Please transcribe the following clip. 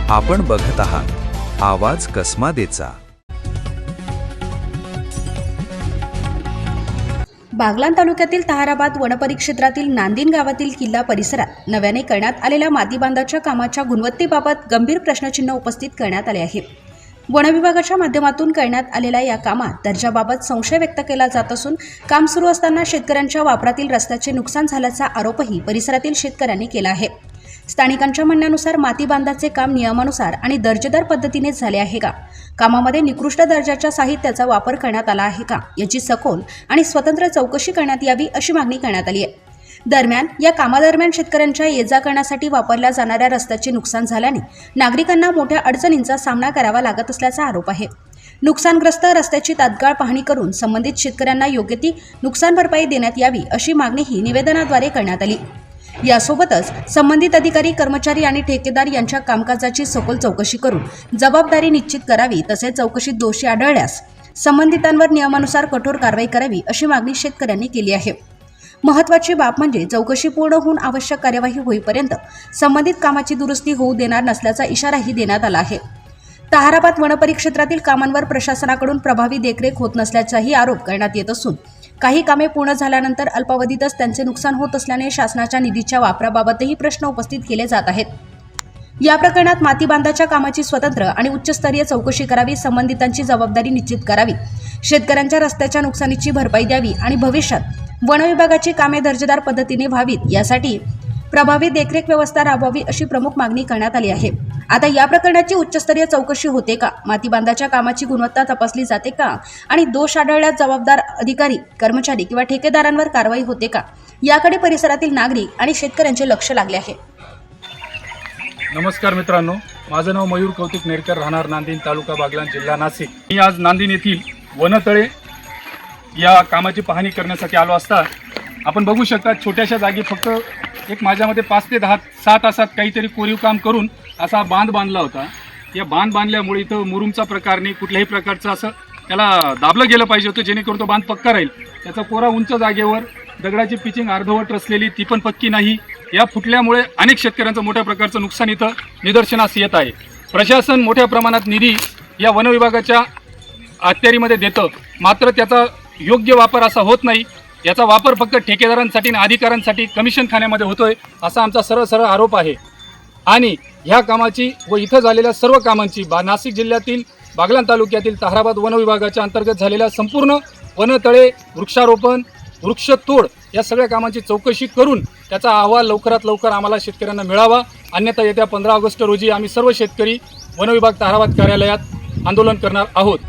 आपण बघत आहात आवाज कसमादेचा। बागलाण तालुक्यातील ताहराबाद वनपरिक्षेत्रातील नांदिन गावातील किल्ला परिसरात नव्याने करण्यात आलेल्या माती बांधाच्या कामाच्या गुणवत्तेबाबत गंभीर प्रश्नचिन्ह उपस्थित करण्यात आले आहे। वन विभागाच्या माध्यमातून करण्यात आलेल्या या कामात दर्जाबाबत संशय व्यक्त केला जात असून काम सुरू असताना शेतकऱ्यांच्या वापरातील रस्त्याचे नुकसान झाल्याचा आरोपही परिसरातील शेतकऱ्यांनी केला आहे। स्थानिकांच्या म्हणण्यानुसार माती बांधाचे काम नियमानुसार आणि दर्जेदार पद्धतीने झाले आहे का, कामामध्ये निकृष्ट दर्जाच्या साहित्याचा वापर करण्यात आला आहे का याची सखोल आणि स्वतंत्र चौकशी करण्यात यावी अशी मागणी करण्यात आली आहे। दरम्यान या कामादरम्यान शेतकऱ्यांच्या ये-जा करण्यासाठी वापरल्या जाणाऱ्या रस्त्याचे नुकसान झाल्याने नागरिकांना मोठ्या अडचणींचा सामना करावा लागत असल्याचा आरोप आहे। नुकसानग्रस्त रस्त्याची तात्काळ पाहणी करून संबंधित शेतकऱ्यांना योग्य ती नुकसान भरपाई देण्यात यावी अशी मागणीही निवेदनाद्वारे करण्यात आली। यासोबतच संबंधित अधिकारी, कर्मचारी आणि ठेकेदार यांच्या कामकाजाची सखोल चौकशी करून जबाबदारी निश्चित करावी, तसेच चौकशीत दोषी आढळल्यास संबंधितांवर नियमानुसार कठोर कारवाई करावी अशी मागणी शेतकऱ्यांनी केली आहे। महत्त्वाची बाब म्हणजे चौकशी पूर्ण होऊन आवश्यक कार्यवाही होईपर्यंत संबंधित कामाची दुरुस्ती होऊ देणार नसल्याचा इशाराही देण्यात आला आहे। ताहराबाद वनपरिक्षेत्रातील कामांवर प्रशासनाकडून प्रभावी देखरेख होत नसल्याचाही आरोप करण्यात येत असून काही कामे पूर्ण झाल्यानंतर अल्पावधीतच त्यांचे नुकसान होत असल्याने शासनाच्या निधीच्या वापराबाबतही प्रश्न उपस्थित केले जात आहेत। या प्रकरणात माती बांधाच्या कामाची स्वतंत्र आणि उच्चस्तरीय चौकशी करावी, संबंधितांची जबाबदारी निश्चित करावी, शेतकऱ्यांच्या रस्त्याच्या नुकसानीची भरपाई द्यावी आणि भविष्यात वन विभागाची कामे दर्जेदार पद्धतीने व्हावीत यासाठी प्रभावी देखरेख व्यवस्था राबवावी अशी प्रमुख मागणी करण्यात आली आहे। आता या प्रकरणाची उच्चस्तरीय चौकशी होते का, माती बांधाच्या कामाची गुणवत्ता तपासली जाते का आणि दोष आढळल्यास जबाबदार अधिकारी, कर्मचारी किंवा ठेकेदारांवर कारवाई होते का, याकडे परिसरातील नागरिक आणि शेतकऱ्यांचे लक्ष लागले आहे। नमस्कार मित्रांनो, माझं नाव मयूर कौतिक नेरकर, राहणार नांदिन, तालुका बागलाण, जिल्हा नाशिक। मी आज नांदिन येथील वनतळे या कामाची पाहणी करण्यासाठी आलो असता आपण बघू शकता छोट्याशा जागी फक्त एक माझ्यामध्ये 5 ते 6 तासात काहीतरी कोरीव काम करून असा बांध बांधला होता। या बांध बांधल्यामुळे इथं मुरुमचा प्रकार नाही, कुठल्याही प्रकारचं असं त्याला दाबलं गेलं पाहिजे होतं जेणेकरून तो बांध पक्का राहील। त्याचा कोरा उंच जागेवर दगडाची पिचिंग अर्धवट रचलेली, ती पण पक्की नाही। या फुटल्यामुळे अनेक शेतकऱ्यांचं मोठ्या प्रकारचं नुकसान इथं निदर्शनास येत आहे। प्रशासन मोठ्या प्रमाणात निधी या वन विभागाच्या अखत्यारीमध्ये देतं, मात्र त्याचा योग्य वापर असा होत नाही। याचा वापर फक्त ठेकेदारांसाठी आणि अधिकाऱ्यांसाठी कमिशन खाण्यामध्ये होतोय असा आमचा सरळ आरोप आहे। आणि ह्या कामाची व इथं झालेल्या सर्व कामांची नाशिक जिल्ह्यातील बागलाण तालुक्यातील ताहराबाद वन विभागाच्या अंतर्गत झालेल्या संपूर्ण वनतळे, वृक्षारोपण, वृक्षतोड या सगळ्या कामांची चौकशी करून त्याचा अहवाल लवकरात लवकर आम्हाला शेतकऱ्यांना मिळावा, अन्यथा येत्या 15 ऑगस्ट रोजी आम्ही सर्व शेतकरी वन विभाग ताहराबाद कार्यालयात आंदोलन करणार आहोत।